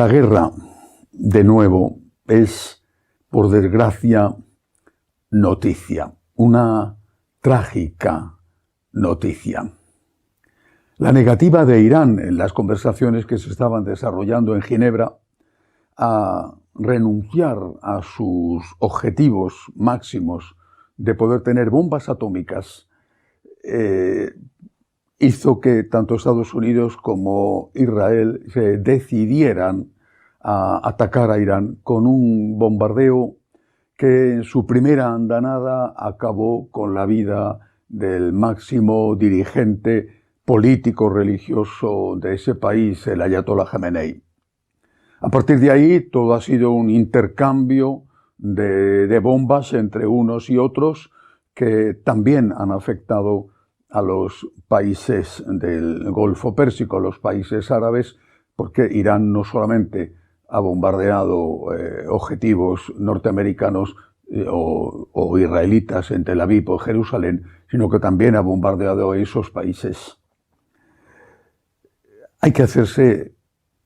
La guerra, de nuevo, es, por desgracia, noticia, una trágica noticia. La negativa de Irán en las conversaciones que se estaban desarrollando en Ginebra a renunciar a sus objetivos máximos de poder tener bombas atómicas hizo que tanto Estados Unidos como Israel se decidieran a atacar a Irán con un bombardeo que en su primera andanada acabó con la vida del máximo dirigente político-religioso de ese país, el Ayatollah Jamenei. A partir de ahí todo ha sido un intercambio de bombas entre unos y otros que también han afectado a los países del Golfo Pérsico, los países árabes, porque Irán no solamente ha bombardeado objetivos norteamericanos o israelitas en Tel Aviv o Jerusalén, sino que también ha bombardeado esos países. Hay que hacerse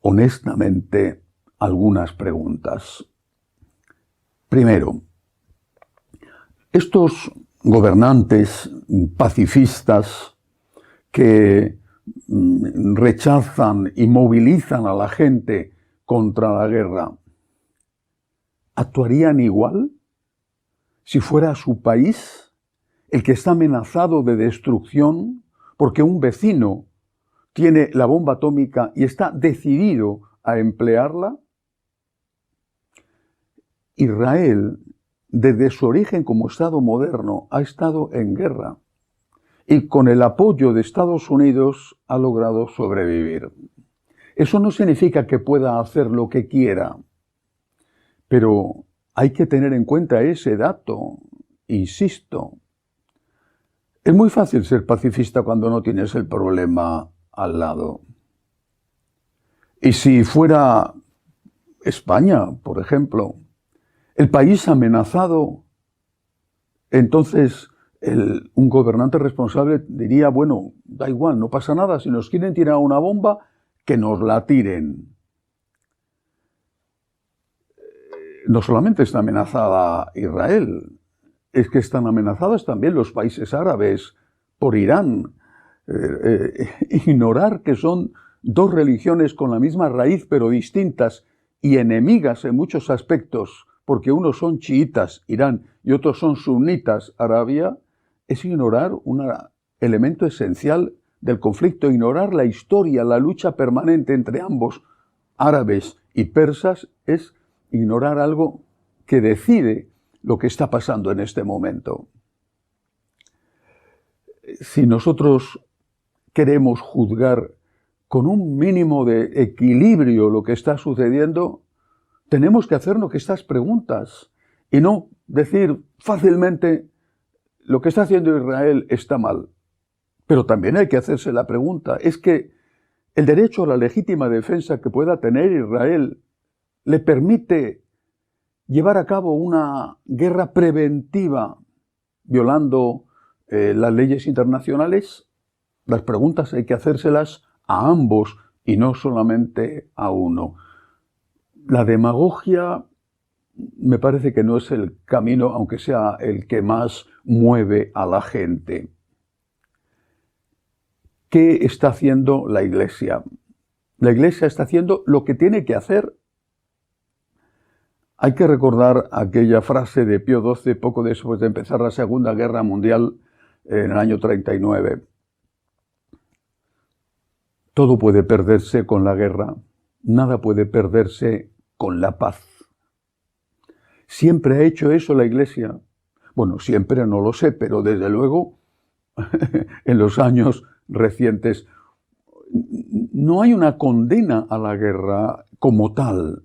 honestamente algunas preguntas. Primero, estos gobernantes pacifistas que rechazan y movilizan a la gente contra la guerra, ¿actuarían igual si fuera su país el que está amenazado de destrucción porque un vecino tiene la bomba atómica y está decidido a emplearla? Israel, desde su origen como Estado moderno, ha estado en guerra y con el apoyo de Estados Unidos ha logrado sobrevivir. Eso no significa que pueda hacer lo que quiera, pero hay que tener en cuenta ese dato. Insisto, es muy fácil ser pacifista cuando no tienes el problema al lado. Y si fuera España, por ejemplo, el país amenazado, entonces un gobernante responsable diría, bueno, da igual, no pasa nada, si nos quieren tirar una bomba, que nos la tiren. No solamente está amenazada Israel, es que están amenazados también los países árabes por Irán. Ignorar que son dos religiones con la misma raíz pero distintas y enemigas en muchos aspectos, porque unos son chiitas, Irán, y otros son sunitas, Arabia, es ignorar un elemento esencial del conflicto, ignorar la historia, la lucha permanente entre ambos, árabes y persas, es ignorar algo que decide lo que está pasando en este momento. Si nosotros queremos juzgar con un mínimo de equilibrio lo que está sucediendo, tenemos que hacernos estas preguntas y no decir fácilmente lo que está haciendo Israel está mal. Pero también hay que hacerse la pregunta, es que el derecho a la legítima defensa que pueda tener Israel le permite llevar a cabo una guerra preventiva violando las leyes internacionales. Las preguntas hay que hacérselas a ambos y no solamente a uno. La demagogia me parece que no es el camino, aunque sea el que más mueve a la gente. ¿Qué está haciendo la Iglesia? La Iglesia está haciendo lo que tiene que hacer. Hay que recordar aquella frase de Pío XII poco después de empezar la Segunda Guerra Mundial en el año 39. Todo puede perderse con la guerra, nada puede perderse con la paz. ¿Siempre ha hecho eso la Iglesia? Bueno, siempre no lo sé, pero desde luego en los años recientes no hay una condena a la guerra como tal.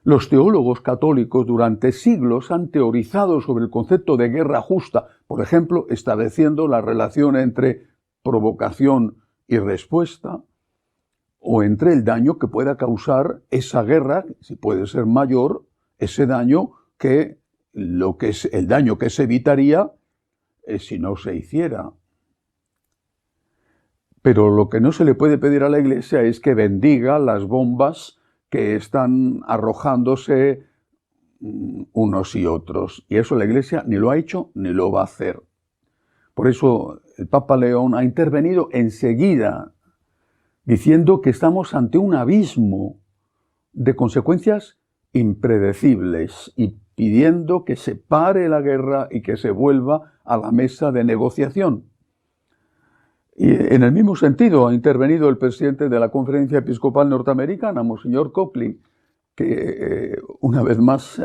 Los teólogos católicos durante siglos han teorizado sobre el concepto de guerra justa, por ejemplo, estableciendo la relación entre provocación y respuesta, o entre el daño que pueda causar esa guerra, si puede ser mayor, ese daño que es el daño que se evitaría si no se hiciera. Pero lo que no se le puede pedir a la Iglesia es que bendiga las bombas que están arrojándose unos y otros. Y eso la Iglesia ni lo ha hecho ni lo va a hacer. Por eso el Papa León ha intervenido enseguida diciendo que estamos ante un abismo de consecuencias impredecibles y pidiendo que se pare la guerra y que se vuelva a la mesa de negociación. Y en el mismo sentido ha intervenido el presidente de la Conferencia Episcopal Norteamericana, Monseñor Coughlin, que una vez más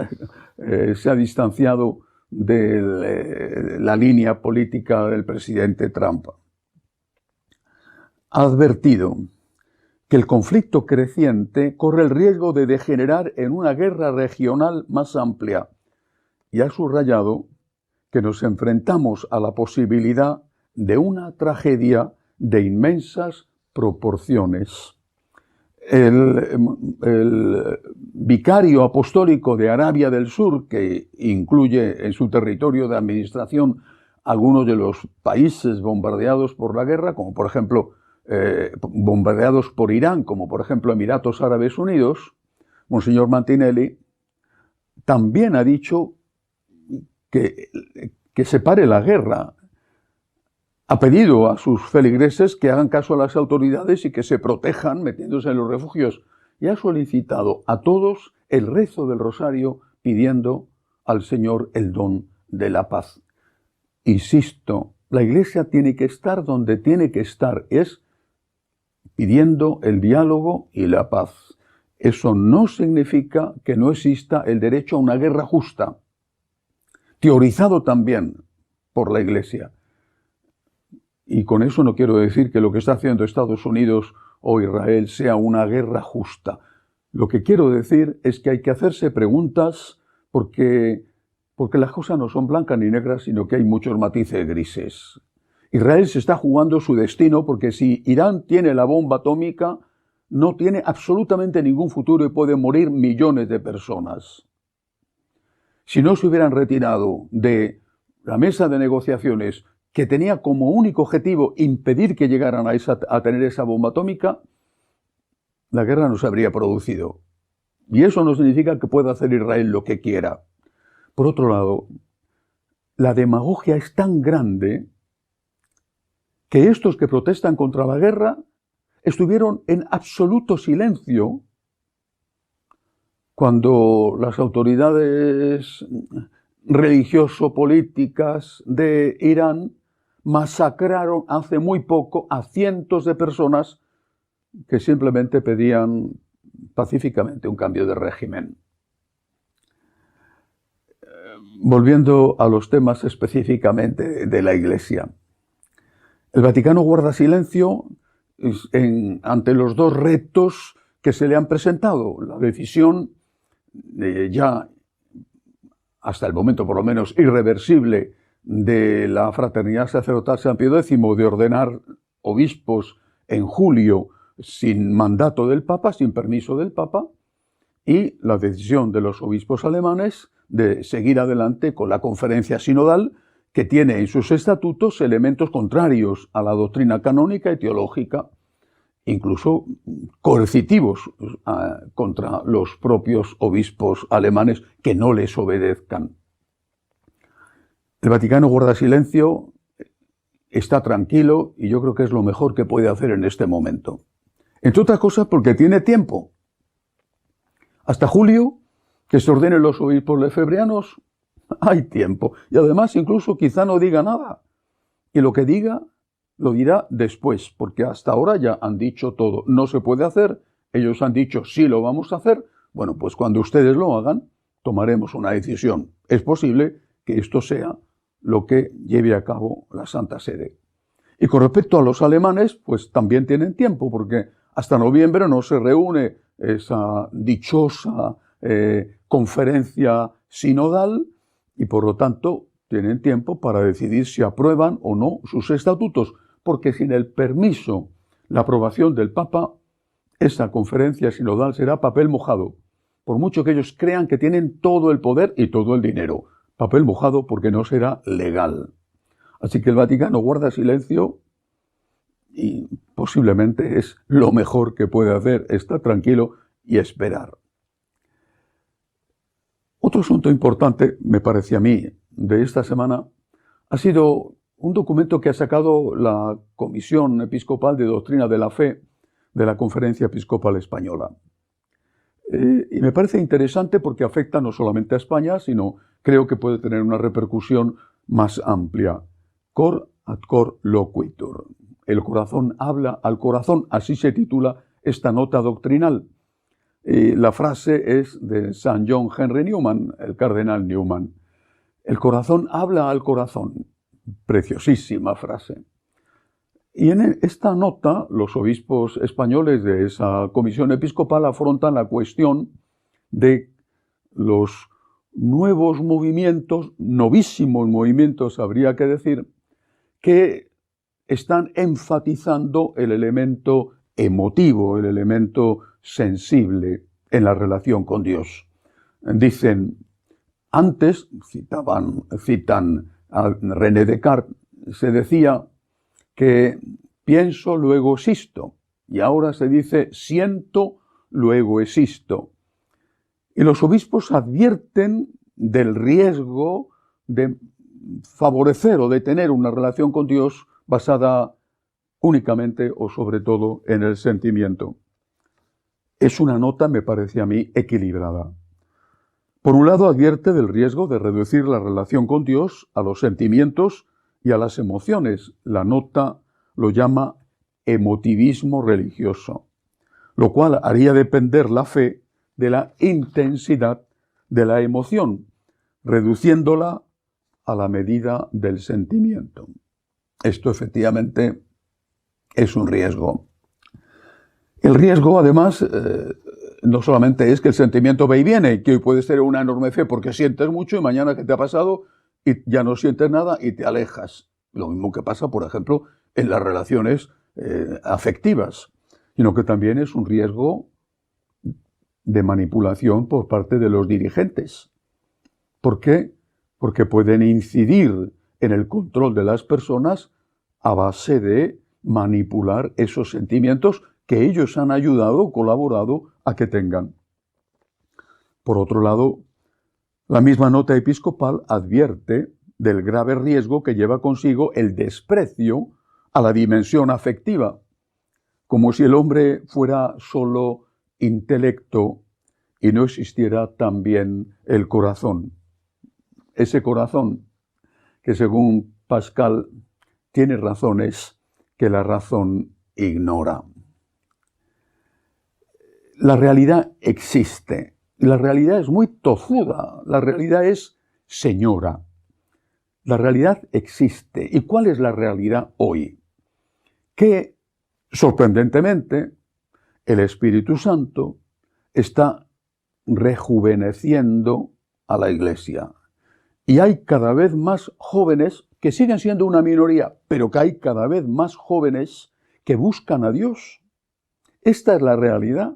se ha distanciado de la línea política del presidente Trump. Ha advertido que el conflicto creciente corre el riesgo de degenerar en una guerra regional más amplia y ha subrayado que nos enfrentamos a la posibilidad de una tragedia de inmensas proporciones. El vicario apostólico de Arabia del Sur, que incluye en su territorio de administración algunos de los países bombardeados por la guerra, como por ejemplo bombardeados por Irán, como por ejemplo Emiratos Árabes Unidos, Monseñor Martinelli, también ha dicho que se pare la guerra. Ha pedido a sus feligreses que hagan caso a las autoridades y que se protejan metiéndose en los refugios. Y ha solicitado a todos el rezo del rosario pidiendo al Señor el don de la paz. Insisto, la Iglesia tiene que estar donde tiene que estar, es pidiendo el diálogo y la paz. Eso no significa que no exista el derecho a una guerra justa, teorizado también por la Iglesia. Y con eso no quiero decir que lo que está haciendo Estados Unidos o Israel sea una guerra justa. Lo que quiero decir es que hay que hacerse preguntas porque las cosas no son blancas ni negras, sino que hay muchos matices grises. Israel se está jugando su destino porque si Irán tiene la bomba atómica, no tiene absolutamente ningún futuro y pueden morir millones de personas. Si no se hubieran retirado de la mesa de negociaciones que tenía como único objetivo impedir que llegaran a tener esa bomba atómica, la guerra no se habría producido. Y eso no significa que pueda hacer Israel lo que quiera. Por otro lado, la demagogia es tan grande que estos que protestan contra la guerra estuvieron en absoluto silencio cuando las autoridades religioso-políticas de Irán masacraron hace muy poco a cientos de personas que simplemente pedían pacíficamente un cambio de régimen. Volviendo a los temas específicamente de la Iglesia. El Vaticano guarda silencio ante los dos retos que se le han presentado. La decisión ya hasta el momento por lo menos irreversible de la Fraternidad Sacerdotal San Pío X de ordenar obispos en julio sin mandato del Papa, sin permiso del Papa, y la decisión de los obispos alemanes de seguir adelante con la conferencia sinodal que tiene en sus estatutos elementos contrarios a la doctrina canónica y teológica, incluso coercitivos contra los propios obispos alemanes que no les obedezcan. El Vaticano guarda silencio, está tranquilo y yo creo que es lo mejor que puede hacer en este momento. Entre otras cosas porque tiene tiempo. Hasta julio, que se ordenen los obispos lefebvrianos, hay tiempo. Y además incluso quizá no diga nada. Y lo que diga, lo dirá después, porque hasta ahora ya han dicho todo. No se puede hacer. Ellos han dicho sí lo vamos a hacer. Bueno, pues cuando ustedes lo hagan, tomaremos una decisión. Es posible que esto sea lo que lleve a cabo la Santa Sede. Y con respecto a los alemanes, pues también tienen tiempo, porque hasta noviembre no se reúne esa dichosa conferencia sinodal y por lo tanto tienen tiempo para decidir si aprueban o no sus estatutos, porque sin el permiso, la aprobación del Papa, esa conferencia sinodal será papel mojado, por mucho que ellos crean que tienen todo el poder y todo el dinero. Papel mojado porque no será legal. Así que el Vaticano guarda silencio y posiblemente es lo mejor que puede hacer, está tranquilo y esperar. Otro asunto importante, me parece a mí, de esta semana, ha sido un documento que ha sacado la Comisión Episcopal de Doctrina de la Fe de la Conferencia Episcopal Española. Y me parece interesante porque afecta no solamente a España, sino creo que puede tener una repercusión más amplia. Cor ad cor loquitur. El corazón habla al corazón, así se titula esta nota doctrinal. La frase es de San John Henry Newman, el cardenal Newman. El corazón habla al corazón. Preciosísima frase. Y en esta nota, los obispos españoles de esa comisión episcopal afrontan la cuestión de los nuevos movimientos, novísimos movimientos, habría que decir, que están enfatizando el elemento emotivo, el elemento sensible en la relación con Dios. Dicen, antes, citan a René Descartes, se decía que pienso, luego existo, y ahora se dice siento, luego existo. Y los obispos advierten del riesgo de favorecer o de tener una relación con Dios basada únicamente o sobre todo en el sentimiento. Es una nota, me parece a mí, equilibrada. Por un lado, advierte del riesgo de reducir la relación con Dios a los sentimientos y a las emociones. La nota lo llama emotivismo religioso, lo cual haría depender la fe de la intensidad de la emoción, reduciéndola a la medida del sentimiento. Esto efectivamente es un riesgo. El riesgo, además, no solamente es que el sentimiento va y viene, que hoy puede ser una enorme fe porque sientes mucho y mañana que te ha pasado y ya no sientes nada y te alejas. Lo mismo que pasa, por ejemplo, en las relaciones afectivas, sino que también es un riesgo de manipulación por parte de los dirigentes. ¿Por qué? Porque pueden incidir en el control de las personas a base de manipular esos sentimientos que ellos han ayudado, colaborado a que tengan. Por otro lado, la misma nota episcopal advierte del grave riesgo que lleva consigo el desprecio a la dimensión afectiva, como si el hombre fuera solo intelecto y no existiera también el corazón. Ese corazón que, según Pascal, tiene razones que la razón ignora. La realidad existe. La realidad es muy tozuda. La realidad es señora. La realidad existe. ¿Y cuál es la realidad hoy? Que, sorprendentemente, el Espíritu Santo está rejuveneciendo a la Iglesia. Y hay cada vez más jóvenes, que siguen siendo una minoría, pero que hay cada vez más jóvenes que buscan a Dios. Esta es la realidad.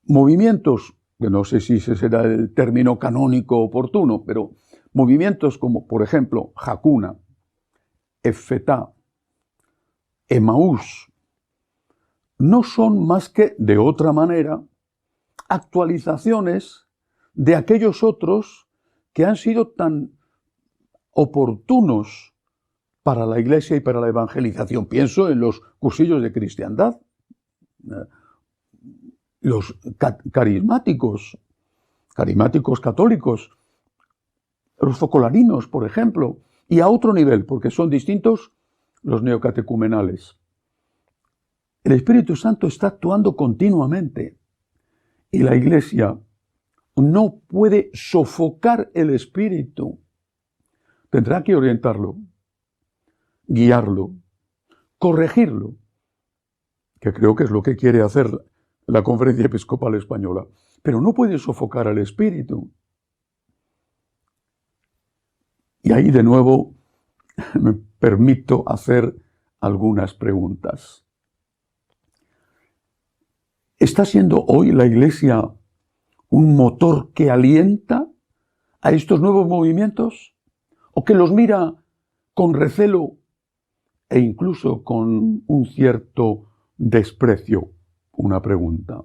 Movimientos, que no sé si ese será el término canónico oportuno, pero movimientos como, por ejemplo, Jacuna, Efetá, Emaús, no son más que, de otra manera, actualizaciones de aquellos otros que han sido tan oportunos para la Iglesia y para la evangelización. Pienso en los cursillos de cristiandad, los carismáticos católicos, los focolarinos, por ejemplo, y a otro nivel, porque son distintos los neocatecumenales. El Espíritu Santo está actuando continuamente y la Iglesia no puede sofocar el Espíritu. Tendrá que orientarlo, guiarlo, corregirlo, que creo que es lo que quiere hacer la Conferencia Episcopal Española. Pero no puede sofocar al Espíritu. Y ahí de nuevo me permito hacer algunas preguntas. ¿Está siendo hoy la Iglesia un motor que alienta a estos nuevos movimientos? ¿O que los mira con recelo e incluso con un cierto desprecio? una pregunta.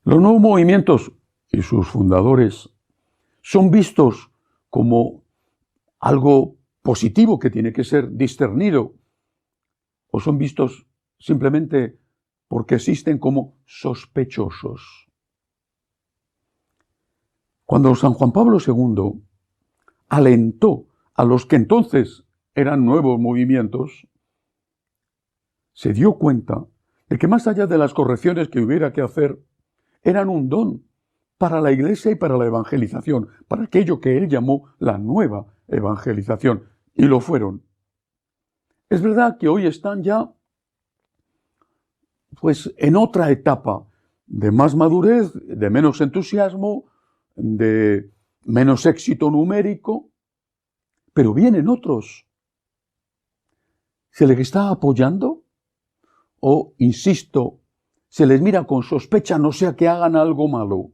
Los nuevos movimientos y sus fundadores son vistos como algo positivo que tiene que ser discernido, o son vistos simplemente porque existen como sospechosos. Cuando San Juan Pablo II alentó a los que entonces eran nuevos movimientos, se dio cuenta de que más allá de las correcciones que hubiera que hacer, eran un don para la Iglesia y para la evangelización, para aquello que él llamó la nueva evangelización, y lo fueron. Es verdad que hoy están ya pues en otra etapa de más madurez, de menos entusiasmo, de menos éxito numérico, pero vienen otros. ¿Se les está apoyando? O, insisto, se les mira con sospecha, no sea que hagan algo malo.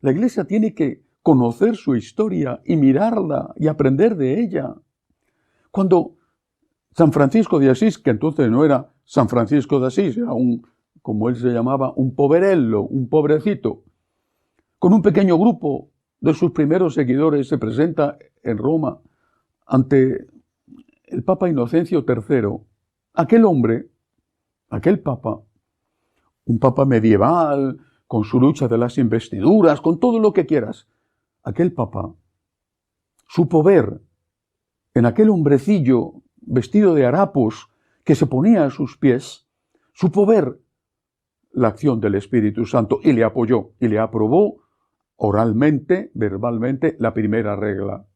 La Iglesia tiene que conocer su historia y mirarla y aprender de ella. Cuando San Francisco de Asís, que entonces no era San Francisco de Asís, era como él se llamaba, un poverello, un pobrecito, con un pequeño grupo de sus primeros seguidores se presenta en Roma ante el Papa Inocencio III. Aquel hombre, aquel Papa, un Papa medieval, con su lucha de las investiduras, con todo lo que quieras, aquel Papa supo ver en aquel hombrecillo vestido de harapos que se ponía a sus pies, supo ver la acción del Espíritu Santo y le apoyó y le aprobó oralmente, verbalmente, la primera regla.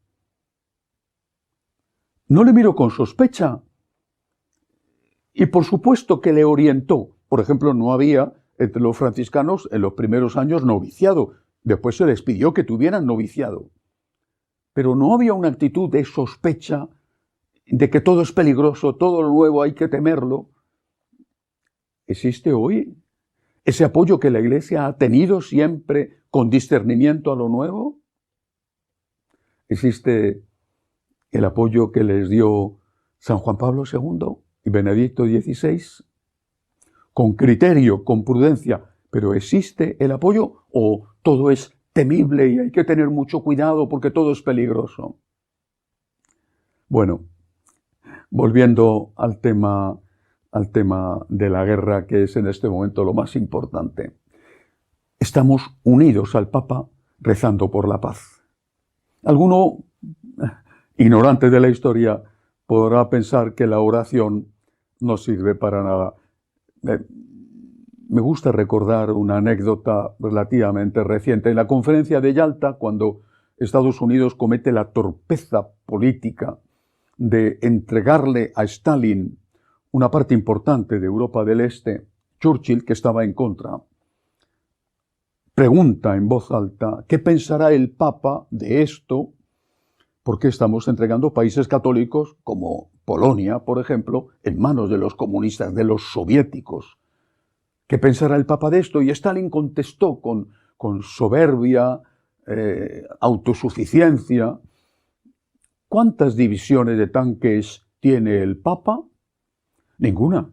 No le miró con sospecha y por supuesto que le orientó. Por ejemplo, no había entre los franciscanos en los primeros años noviciado. Después se les pidió que tuvieran noviciado. Pero no había una actitud de sospecha, de que todo es peligroso, todo lo nuevo hay que temerlo. ¿Existe hoy ese apoyo que la Iglesia ha tenido siempre con discernimiento a lo nuevo? ¿Existe el apoyo que les dio San Juan Pablo II y Benedicto XVI? Con criterio, con prudencia, pero ¿existe el apoyo o todo es temible y hay que tener mucho cuidado porque todo es peligroso? Bueno, volviendo al tema de la guerra, que es en este momento lo más importante. Estamos unidos al Papa rezando por la paz. Alguno, ignorante de la historia, podrá pensar que la oración no sirve para nada. Me gusta recordar una anécdota relativamente reciente. En la conferencia de Yalta, cuando Estados Unidos comete la torpeza política de entregarle a Stalin una parte importante de Europa del Este, Churchill, que estaba en contra, pregunta en voz alta, ¿qué pensará el Papa de esto? Porque estamos entregando países católicos como Polonia, por ejemplo, en manos de los comunistas, de los soviéticos. ¿Qué pensará el Papa de esto? Y Stalin contestó con soberbia, autosuficiencia. ¿Cuántas divisiones de tanques tiene el Papa? Ninguna.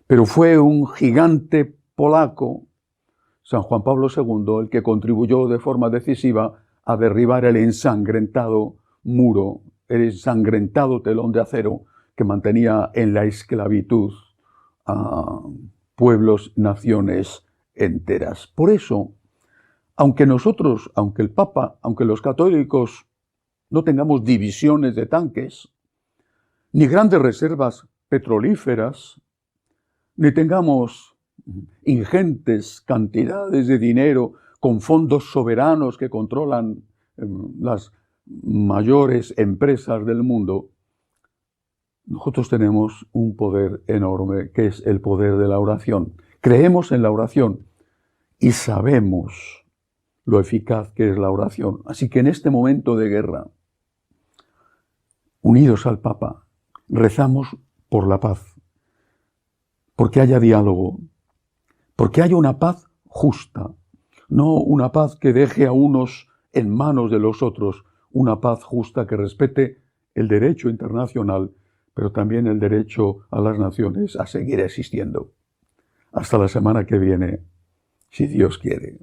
Pero fue un gigante polaco, San Juan Pablo II, el que contribuyó de forma decisiva a derribar el ensangrentado muro, el ensangrentado telón de acero que mantenía en la esclavitud a pueblos, naciones enteras. Por eso, aunque nosotros, aunque el Papa, aunque los católicos no tengamos divisiones de tanques, ni grandes reservas petrolíferas, ni tengamos ingentes cantidades de dinero con fondos soberanos que controlan las mayores empresas del mundo, nosotros tenemos un poder enorme, que es el poder de la oración. Creemos en la oración y sabemos lo eficaz que es la oración. Así que en este momento de guerra, unidos al Papa, rezamos por la paz, porque haya diálogo, porque haya una paz justa, no una paz que deje a unos en manos de los otros, una paz justa que respete el derecho internacional, pero también el derecho a las naciones a seguir existiendo. Hasta la semana que viene, si Dios quiere.